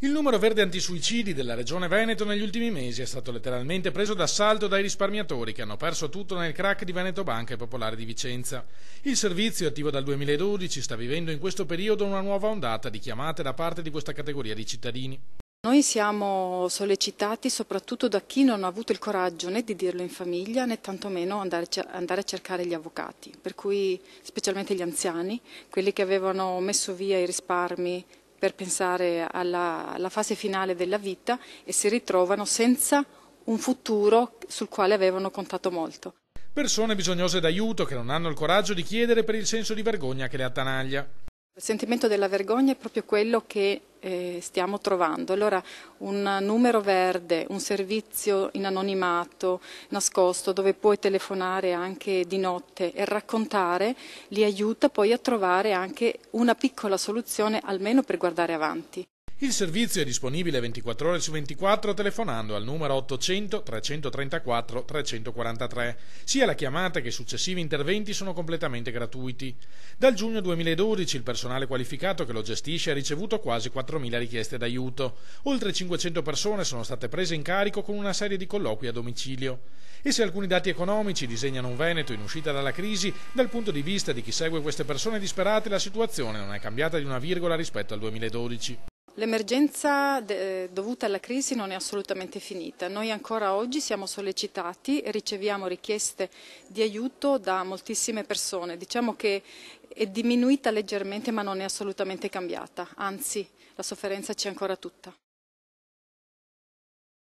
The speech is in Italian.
Il numero verde antisuicidi della Regione Veneto negli ultimi mesi è stato letteralmente preso d'assalto dai risparmiatori che hanno perso tutto nel crack di Veneto Banca e Popolare di Vicenza. Il servizio, attivo dal 2012, sta vivendo in questo periodo una nuova ondata di chiamate da parte di questa categoria di cittadini. Noi siamo sollecitati soprattutto da chi non ha avuto il coraggio né di dirlo in famiglia né tantomeno andare a cercare gli avvocati, per cui specialmente gli anziani, quelli che avevano messo via i risparmi per pensare alla fase finale della vita e si ritrovano senza un futuro sul quale avevano contato molto. Persone bisognose d'aiuto che non hanno il coraggio di chiedere per il senso di vergogna che le attanaglia. Il sentimento della vergogna è proprio quello che stiamo trovando. Allora un numero verde, un servizio in anonimato, nascosto, dove puoi telefonare anche di notte e raccontare, li aiuta poi a trovare anche una piccola soluzione almeno per guardare avanti. Il servizio è disponibile 24 ore su 24 telefonando al numero 800 334 343. Sia la chiamata che i successivi interventi sono completamente gratuiti. Dal giugno 2012 il personale qualificato che lo gestisce ha ricevuto quasi 4.000 richieste d'aiuto. Oltre 500 persone sono state prese in carico con una serie di colloqui a domicilio. E se alcuni dati economici disegnano un Veneto in uscita dalla crisi, dal punto di vista di chi segue queste persone disperate la situazione non è cambiata di una virgola rispetto al 2012. L'emergenza dovuta alla crisi non è assolutamente finita. Noi ancora oggi siamo sollecitati e riceviamo richieste di aiuto da moltissime persone. Diciamo che è diminuita leggermente ma non è assolutamente cambiata, anzi la sofferenza c'è ancora tutta.